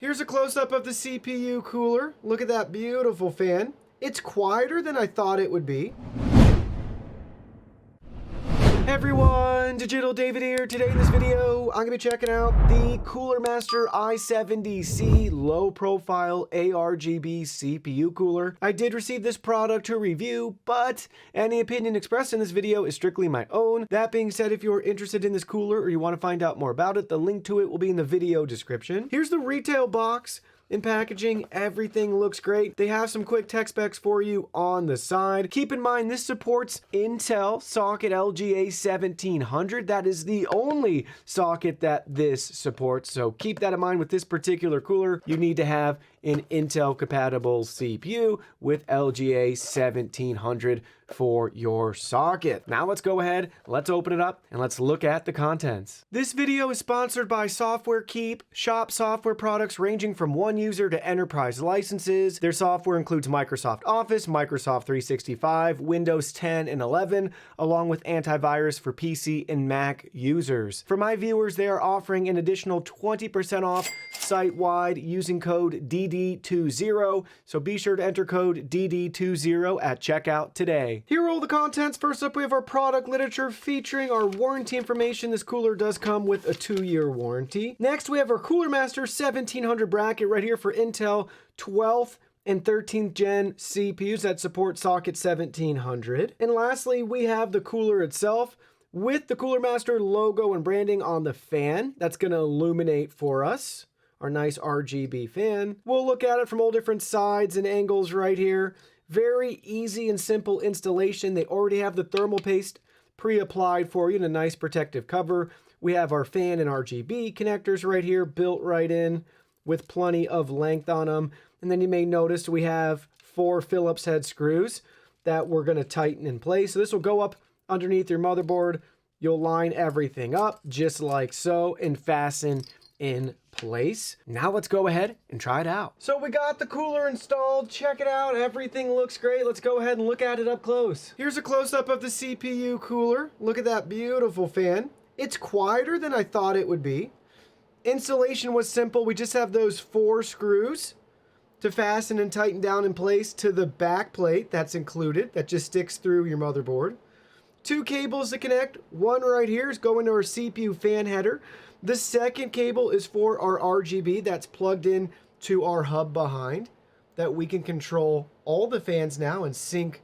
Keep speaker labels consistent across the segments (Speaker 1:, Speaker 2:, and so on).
Speaker 1: Here's a close-up of the CPU cooler. Look at that beautiful fan. It's quieter than I thought it would be. Hey everyone, Digital David here. Today in this video, I'm going to be checking out the Cooler Master I70C low profile ARGB CPU cooler. I did receive this product to review, but any opinion expressed in this video is strictly my own. That being said, if you're interested in this cooler or you want to find out more about it, the link to it will be in the video description. Here's the retail box. In packaging, everything looks great. They have some quick tech specs for you on the side. Keep in mind, this supports Intel socket LGA 1700. That is the only socket that this supports. So keep that in mind with this particular cooler. You need to have an Intel compatible CPU with LGA 1700 for your socket. Now let's go ahead, let's open it up, and let's look at the contents. This video is sponsored by Software Keep. Shop software products ranging from one user to enterprise licenses. Their software includes Microsoft Office, Microsoft 365, Windows 10 and 11, along with antivirus for PC and Mac users. For my viewers, they are offering an additional 20% off site-wide using code DD20, so be sure to enter code DD20 at checkout today. Here are all the contents. First up, we have our product literature featuring our warranty information. This cooler does come with a 2-year warranty. Next, we have our Cooler Master 1700 bracket right here for Intel 12th and 13th gen CPUs that support socket 1700. And lastly, we have the cooler itself with the Cooler Master logo and branding on the fan. That's going to illuminate for us. Our nice RGB fan. We'll look at it from all different sides and angles right here. Very easy and simple installation. They already have the thermal paste pre-applied for you in a nice protective cover. We have our fan and RGB connectors right here built right in with plenty of length on them. And then you may notice we have 4 Phillips head screws that we're going to tighten in place. So this will go up underneath your motherboard. You'll line everything up just like so and fasten in place. Now let's go ahead and try it out. So we got the cooler installed. Check it out. Everything looks great. Let's go ahead and look at it up close. Here's a close-up of the CPU cooler. Look at that beautiful fan. It's quieter than I thought it would be. Installation was simple. We just have those 4 screws to fasten and tighten down in place to the back plate that's included. That just sticks through your motherboard. 2 cables to connect. One right here is going to our CPU fan header. The second cable is for our RGB that's plugged in to our hub behind that we can control all the fans now and sync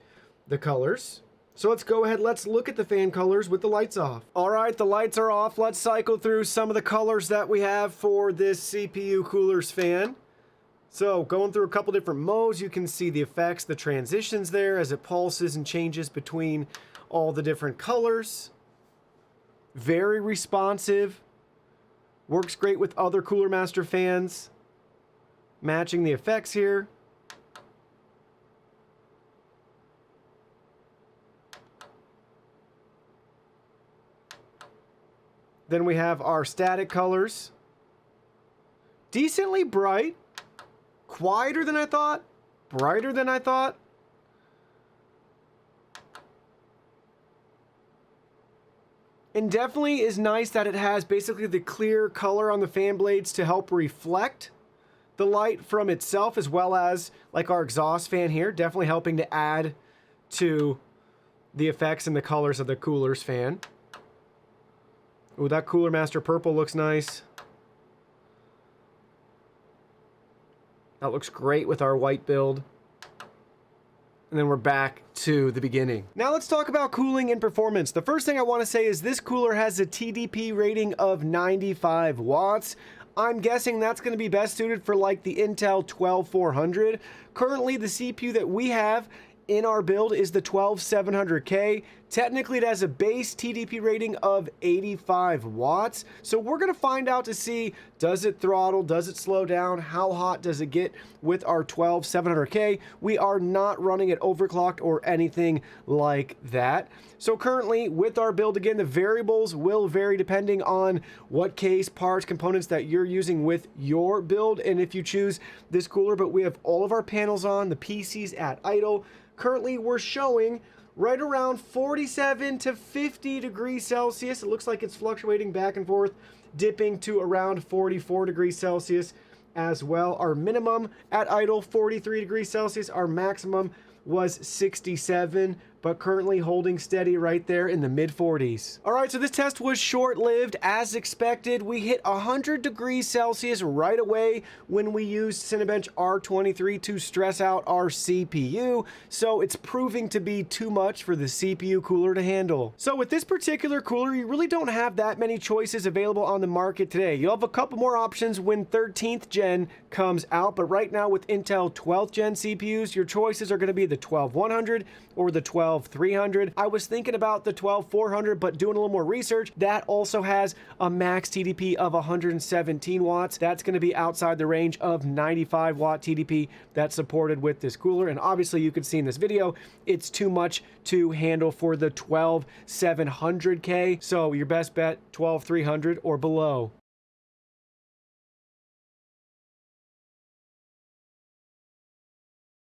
Speaker 1: the colors. So let's go ahead, let's look at the fan colors with the lights off. All right, the lights are off. Let's cycle through some of the colors that we have for this CPU cooler's fan. So going through a couple different modes, you can see the effects, the transitions there as it pulses and changes between all the different colors. Very responsive. Works great with other Cooler Master fans. Matching the effects here. Then we have our static colors. Decently bright. Quieter than I thought. Brighter than I thought. And definitely is nice that it has basically the clear color on the fan blades to help reflect the light from itself, as well as like our exhaust fan here, definitely helping to add to the effects and the colors of the cooler's fan. Ooh, that Cooler Master purple looks nice. That looks great with our white build. And then we're back to the beginning. Now let's talk about cooling and performance. The first thing I want to say is this cooler has a TDP rating of 95 watts. I'm guessing that's going to be best suited for like the Intel 12400. Currently, the CPU that we have in our build is the 12700K. Technically, it has a base TDP rating of 85 watts. So we're going to find out to see, does it throttle? Does it slow down? How hot does it get with our 12700K? We are not running it overclocked or anything like that. So currently, with our build, again, the variables will vary depending on what case, parts, components that you're using with your build. And if you choose this cooler, but we have all of our panels on, the PC's at idle. Currently, we're showing right around 47 to 50 degrees Celsius. It looks like it's fluctuating back and forth, dipping to around 44 degrees Celsius as well. Our minimum at idle 43 degrees Celsius, our maximum was 67, but currently holding steady right there in the mid 40s. All right, so this test was short-lived. As expected, we hit 100 degrees Celsius right away when we used Cinebench R23 to stress out our CPU, so it's proving to be too much for the CPU cooler to handle. So with this particular cooler, you really don't have that many choices available on the market today. You'll have a couple more options when 13th gen comes out, but right now with Intel 12th gen CPUs, your choices are going to be the 12100 or the 12300. I was thinking about the 12400, but doing a little more research, that also has a max TDP of 117 watts. That's going to be outside the range of 95 watt TDP that's supported with this cooler. And obviously you can see in this video, it's too much to handle for the 12700K. So your best bet, 12300 or below.